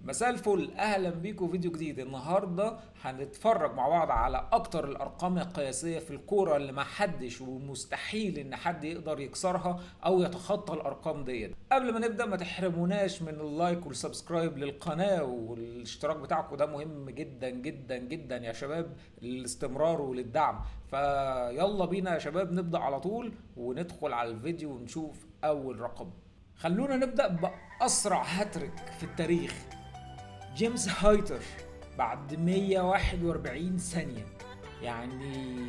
مساء الفل، اهلا بيكم فيديو جديد. النهارده هنتفرج مع بعض على اكتر الارقام القياسيه في الكوره اللي ما حدش ومستحيل ان حد يقدر يكسرها او يتخطى الارقام ديت. قبل ما نبدا ما تحرموناش من اللايك والسبسكرايب للقناه، والاشتراك بتاعكم ده مهم جدا جدا جدا يا شباب للاستمرار وللدعم. فيلا بينا يا شباب نبدا على طول وندخل على الفيديو ونشوف اول رقم. خلونا نبدأ بأسرع هاتريك في التاريخ. جيمس هايتر بعد 141 ثانية، يعني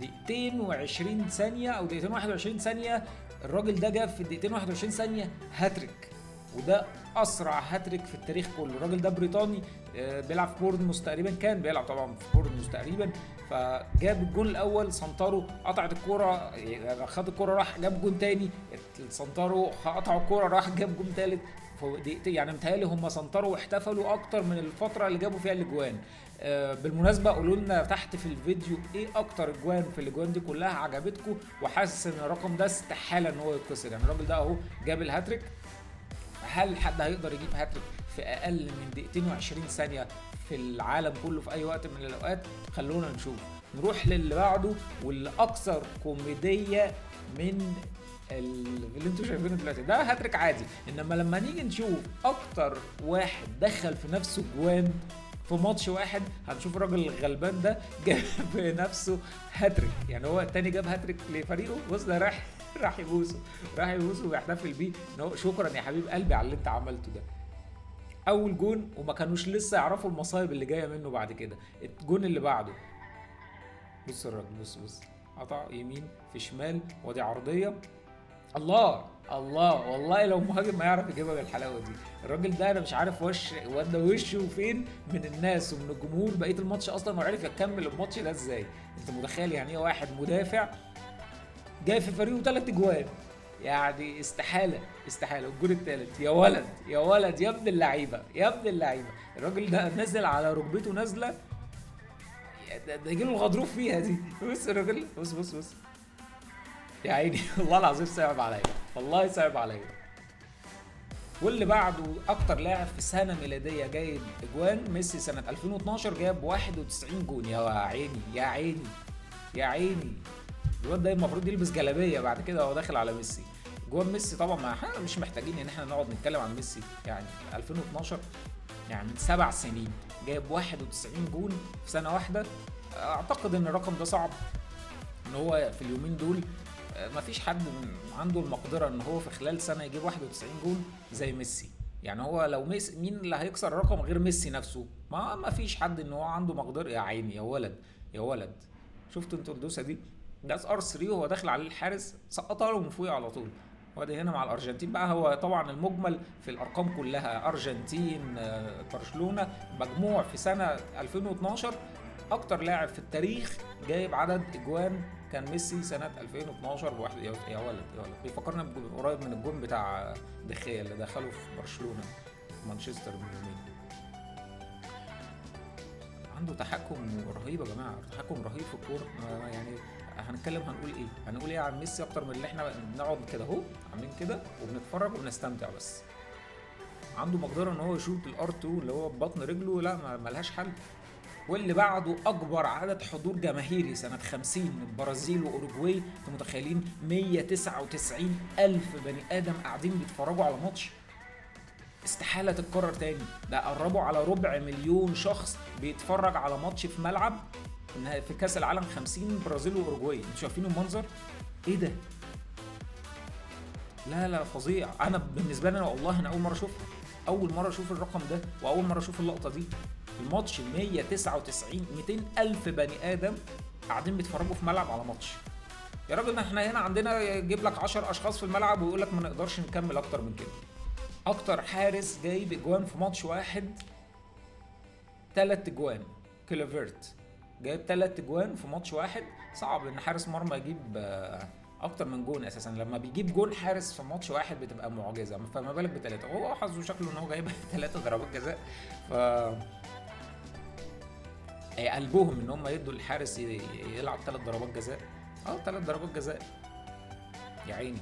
دقيقتين و20 ثانية أو دقيقتين 21 ثانية. الراجل ده جاب في دقيقتين 21 ثانية هاتريك، وده أسرع هاتريك في التاريخ كله. الراجل ده بريطاني، بيلعب في بورنموث تقريبا، كان بيلعب طبعا في بورنموث تقريبا. فجاب الجون الأول، سنتارو قطعت الكورة، خد الكورة راح جاب جون تاني، سنتارو قطع الكورة راح جاب جون تالت في دقيقتين. يعني متهيألي هم سنتروا واحتفلوا اكتر من الفتره اللي جابوا فيها الاجوان. بالمناسبه قولوا لنا تحت في الفيديو ايه اكتر اجوان في الاجوان دي كلها عجبتكم، وحاسس ان الرقم ده استحاله ان هو يتكسر. يعني الراجل ده اهو جاب الهاتريك، هل حد هيقدر يجيب هاتريك في اقل من دقيقتين و20 ثانيه في العالم كله في اي وقت من الاوقات؟ خلونا نشوف. نروح للي بعده واللي اكثر كوميديه من اللي انتوا شايفينه دلوقتي. ده هاتريك عادي، انما لما نيجي نشوف اكتر واحد دخل في نفسه جوان في ماتش واحد، هنشوف الراجل الغلبان ده جاب نفسه هاتريك. يعني هو التاني جاب هاتريك لفريقه، بص ده راح يبوسه ويحتفل بيه ان هو شكرا يا حبيب قلبي على اللي انت عملته ده. اول جون وما كانوش لسه يعرفوا المصايب اللي جايه منه بعد كده. الجون اللي بعده، بص الراجل، بص قطع يمين في شمال، ودي عرضيه. الله الله، والله لو مهاجم ما يعرف يجيبها بالحلاوه دي. الراجل ده انا مش عارف ودى وشه فين من الناس ومن الجمهور بقيه الماتش اصلا، وعرف يكمل الماتش ده ازاي. انت متخيل يعني ايه واحد مدافع جاي في فريقه 3 اجوان؟ يعني استحاله. الجون الثالث، يا ولد يا ولد يا ابن اللعيبه يا ابن اللعيبه. الراجل ده نزل على ركبته نازله، ده يجي له الغضروف فيها دي. بص الراجل، بص يا عيني والله العظيم صعب عليا، والله صعب عليا. واللي بعده اكتر لاعب في سنه ميلاديه جايب اجوان، ميسي سنه 2012 جاب 91 جون. يا عيني يا عيني يا عيني. الواد ده المفروض يلبس جلابيه بعد كده هو داخل على ميسي. جوان ميسي طبعا، ما احنا مش محتاجين ان احنا نقعد نتكلم عن ميسي. يعني 2012 يعني من 7 سنين جايب 91 جون في سنه واحده. اعتقد ان الرقم ده صعب ان هو في اليومين دول. مفيش حد عنده المقدره ان هو في خلال سنه يجيب 91 جول زي ميسي. يعني هو لو ميسي، مين اللي هيكسر الرقم غير ميسي نفسه؟ ما فيش حد ان هو عنده مقدره. يا عيني يا ولد يا ولد. شفتوا انتوا الدوسه دي؟ ده ار 3 وهو داخل عليه الحارس سقطها له من فوق على طول. وادي هنا مع الارجنتين بقى. هو طبعا المجمل في الارقام كلها ارجنتين، برشلونه، مجموع في سنه 2012 اكتر لاعب في التاريخ جايب عدد اجوان كان ميسي سنه 2012 بواحد. يا ولد يا ولد، بيفكرنا قريب من الجون بتاع دخيا اللي دخله في برشلونه مانشستر من يومين. عنده تحكم رهيب يا جماعه، تحكم رهيب في الكوره. يعني هنتكلم هنقول ايه عن ميسي اكتر من اللي احنا بنقعد كده اهو عاملين كده وبنتفرج وبنستمتع بس. عنده مقدره ان هو يشوط الار 2 اللي هو ببطن رجله، لا ملهاش حل. واللي بعده اكبر عدد حضور جماهيري سنه 50، البرازيل واوروجواي. انتوا متخيلين 199 الف بني ادم قاعدين بيتفرجوا على ماتش؟ استحاله تتكرر تاني. ده قربوا على ربع مليون شخص بيتفرج على ماتش في ملعب في كاس العالم 50 برازيل واوروجواي. انتوا شايفين المنظر ايه ده؟ لا فظيع. انا بالنسبه لي والله انا اول مره اشوفها، اول مره اشوف الرقم ده واول مره اشوف اللقطه دي. الماتش 199 200 الف بني ادم قاعدين بيتفرجوا في ملعب على ماتش. يا راجل احنا هنا عندنا يجيب لك 10 اشخاص في الملعب ويقول لك ما نقدرش نكمل اكتر من كده. اكتر حارس جايب اجوان في ماتش واحد 3 اجوان، كليفرت جايب 3 اجوان في ماتش واحد. صعب ان حارس مرمى يجيب اكتر من جون اساسا. لما بيجيب جون حارس في ماتش واحد بتبقى معجزه، فما بالك بثلاثه. هو حظه شكله ان هو جايب 3 ضربات جزاء. ف قلبهم ان هم يدوا الحارس يلعب 3 ضربات جزاء. 3 ضربات جزاء يا عيني.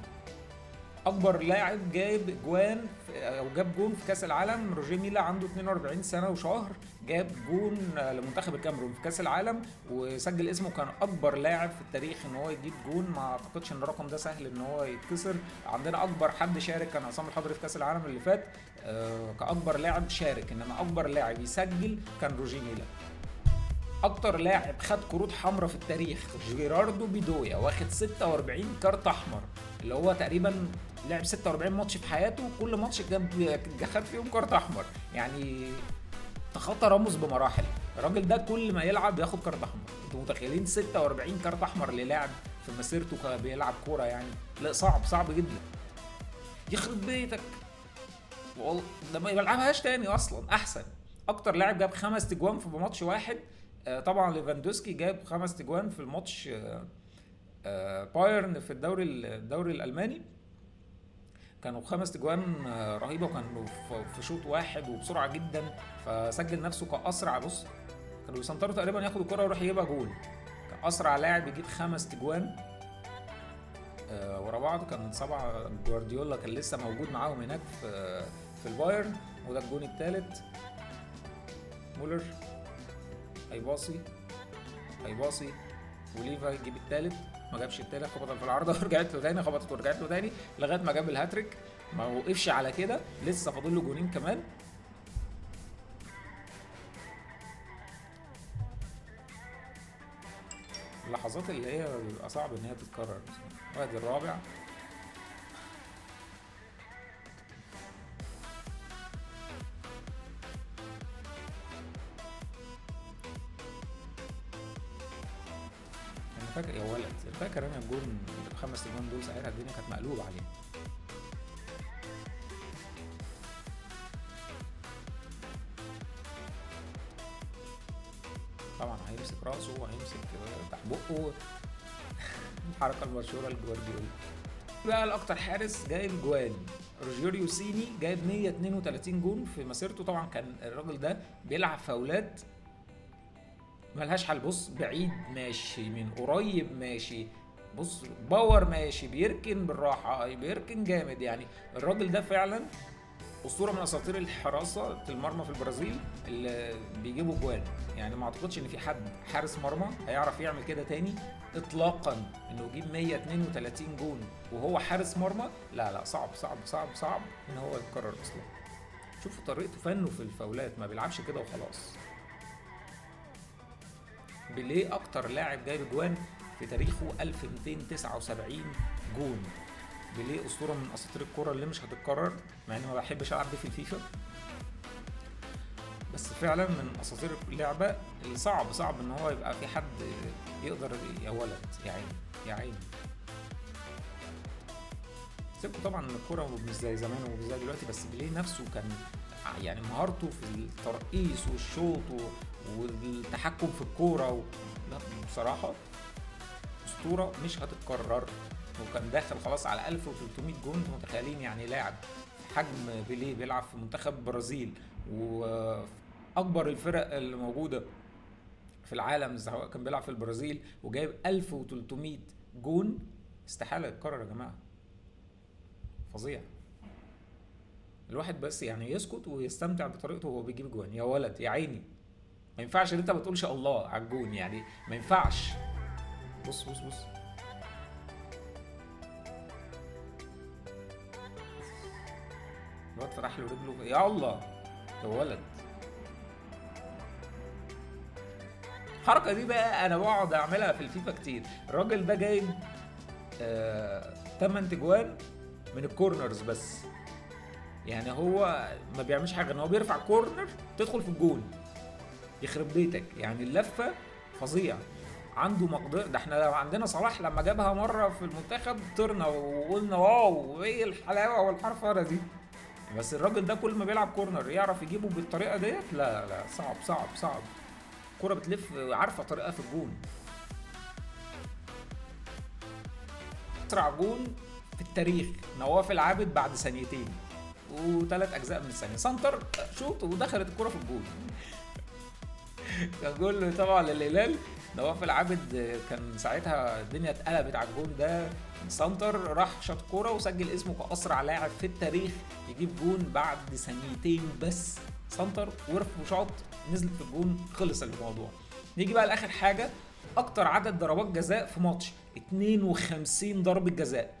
اكبر لاعب جايب جوان او جاب جون في كاس العالم روجيه ميلا، عنده 42 سنه وشهر، جاب جون لمنتخب الكاميرون في كاس العالم، وسجل اسمه كان اكبر لاعب في التاريخ ان هو يجيب جون. ما اعتقدش ان الرقم ده سهل ان هو يتكسر. عندنا اكبر حد شارك كان عصام الحضري في كاس العالم اللي فات كاكبر لاعب شارك، انما اكبر لاعب يسجل كان روجيه ميلا. اكتر لاعب خد كروت حمراء في التاريخ جيراردو بيدويا، واخد 46 كارت احمر، اللي هو تقريبا لعب 46 ماتش في حياته، كل ماتش خد فيهم كارت احمر، يعني تخطى راموس بمراحل. الراجل ده كل ما يلعب ياخد كارت احمر. انتوا متخيلين 46 كارت احمر للاعب في مسيرته بيلعب كوره؟ يعني لا، صعب جدا. يخرب بيتك والله، ده ما يلعبهاش تاني اصلا احسن. اكتر لاعب جاب 5 تجوان في ماتش واحد طبعا ليفاندوسكي، جاب 5 تجوان في الماتش بايرن في الدوري الالماني، كانوا 5 تجوان رهيبه، وكانوا في شوط واحد وبسرعه جدا، فسجل نفسه كاسرع. بص، كانوا بيسنطروا تقريبا ياخد الكره ويروح يجيبها جول. كاسرع لاعب يجيب 5 تجوان ورا بعض. كان طبعا جوارديولا كان لسه موجود معاهم هناك في البايرن، وده الجون الثالث. مولر هيباصي وليفا يجيب الثالث، ما جابش الثالث، خبطت في العارضه ورجعت له تاني، خبطت ورجعت له تاني لغايه ما جاب الهاتريك. ما وقفش على كده، لسه فاضل له جونين كمان. اللحظات اللي هي بيبقى صعب ان هي تتكرر. وادي الرابع، فاكر يا ولد، فاكر انا الجون ال5 جون دول ساعتها الدنيا كانت مقلوبه علينا. طبعا هيمسك راسه وهيمسك تحت بقه الحركه المشهوره لجوارديولا. بقى الاكتر حارس جايب جوان روجيريو سيني، جايب 132 جون في مسيرته. طبعا كان الراجل ده بيلعب فاولات ملهاش حل. بص، بعيد ماشي، من قريب ماشي، بص باور ماشي، بيركن بالراحه، بيركن جامد. يعني الراجل ده فعلا اسطوره من اساطير الحراسه المرمى في البرازيل اللي بيجيبوا جوان. يعني ما اعتقدش ان في حد حارس مرمى هيعرف يعمل كده تاني اطلاقا، انه يجيب 132 جون وهو حارس مرمى. لا صعب ان هو يتكرر اصلا. شوفوا طريقته، فنه في الفاولات، ما بيلعبش كده وخلاص. بيليه اكتر لاعب جايب جوان في تاريخه 1279 جون. بيليه اسطوره من اساطير الكره اللي مش هتتكرر، مع اني ما بحبش العب بيه في الفيفا، بس فعلا من اساطير اللعبه اللي صعب ان هو يبقى في حد يقدر. يا ولد يا عيني سيبكوا طبعا ان الكوره مش زي زمان ومش زي دلوقتي، بس بيليه نفسه كان يعني مهارته في الترقيص والشوط والتحكم في الكوره لا بصراحه اسطوره مش هتتكرر. وكان داخل خلاص على 1300 جون. انتوا متخيلين يعني لاعب حجم بيليه بيلعب في منتخب البرازيل واكبر الفرق اللي موجوده في العالم، سواء كان بيلعب في البرازيل وجايب 1300 جون؟ استحاله يتكرر يا جماعه، فظيع. الواحد بس يعني يسكت ويستمتع بطريقته وهو بيجيب جوان. يا ولد يا عيني، ما ينفعش ان انت ما تقولش الله على الجون، يعني ما ينفعش. بص الواد فتح له رجله، يا الله يا ولد. الحركه دي بقى انا بقعد اعملها في الفيفا كتير. الراجل ده جايب 8 تجوان من الكورنرز بس، يعني هو ما بيعملش حاجه ان هو بيرفع كورنر تدخل في الجون. يخرب بيتك، يعني اللفه فظيع، عنده مقدره. ده احنا لو عندنا صلاح لما جابها مره في المنتخب طرنا وقلنا واو ايه الحلاوه والحرفنه دي، بس الراجل ده كل ما بيلعب كورنر يعرف يجيبه بالطريقه ديت. لا صعب. الكوره بتلف عارفه طريقها في الجون. اسرع جون في التاريخ نواف العابد بعد ثانيتين و3 اجزاء من الثانيه، سنتر شوط ودخلت الكوره في الجون. كان جول طبعا للهلال. نواف العابد كان ساعتها الدنيا اتقلبت على الجون ده، سانتر راح شاط كوره وسجل اسمه كاسرع لاعب في التاريخ يجيب جون بعد ثانيتين بس. سانتر وقف وشاط، نزلت في الجون، خلص الموضوع. نيجي بقى لاخر حاجه، اكتر عدد ضربات جزاء في ماتش، 52 ضربه جزاء.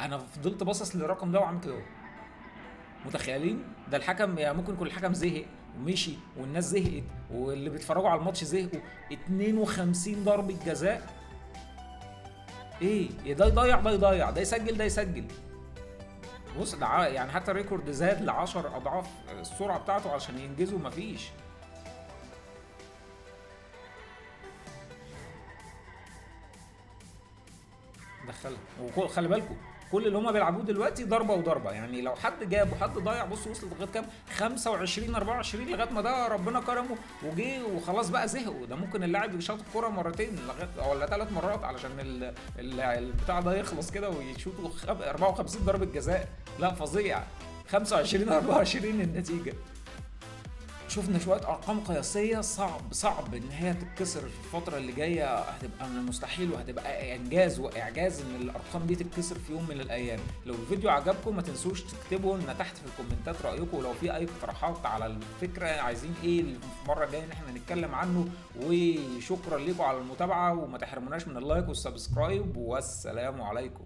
انا فضلت باصص للرقم ده وعملت كده. متخيلين؟ ده الحكم يعني ممكن يكون الحكم زهق ومشي والناس زهقت واللي بيتفرجوا على الماتش زهقوا. 52 ضربة جزاء. ايه يا ده يضيع ده يضيع، ده يسجل ده يسجل. بص ده يعني حتى الريكورد زاد ل10 اضعاف السرعة بتاعته عشان ينجزوا، مفيش. دخلها. وخلي بالكم كل اللي هم بيلعبوه دلوقتي ضربه وضربه، يعني لو حد جاب وحد ضيع، بص وصلت لغايه كام؟ 25 24 لغايه ما ده ربنا كرمه وجه وخلاص بقى زهقوا. ده ممكن اللاعب يشوط الكوره مرتين لغايه ولا 3 مرات علشان البتاع ده يخلص كده ويشوطوا 54 ضربه جزاء. لا فظيع. 25 24 النتيجه. شفنا شويه ارقام قياسيه صعب ان هي تتكسر في الفتره اللي جايه، هتبقى من المستحيل وهتبقى انجاز واعجاز ان الارقام دي تتكسر في يوم من الايام. لو الفيديو عجبكم ما تنسوش تكتبوا لنا تحت في الكومنتات رايكم، ولو في اي اقتراحات على الفكره عايزين ايه المره الجايه ان احنا نتكلم عنه. وشكرا لكم على المتابعه، وما تحرموناش من اللايك والسبسكرايب، والسلام عليكم.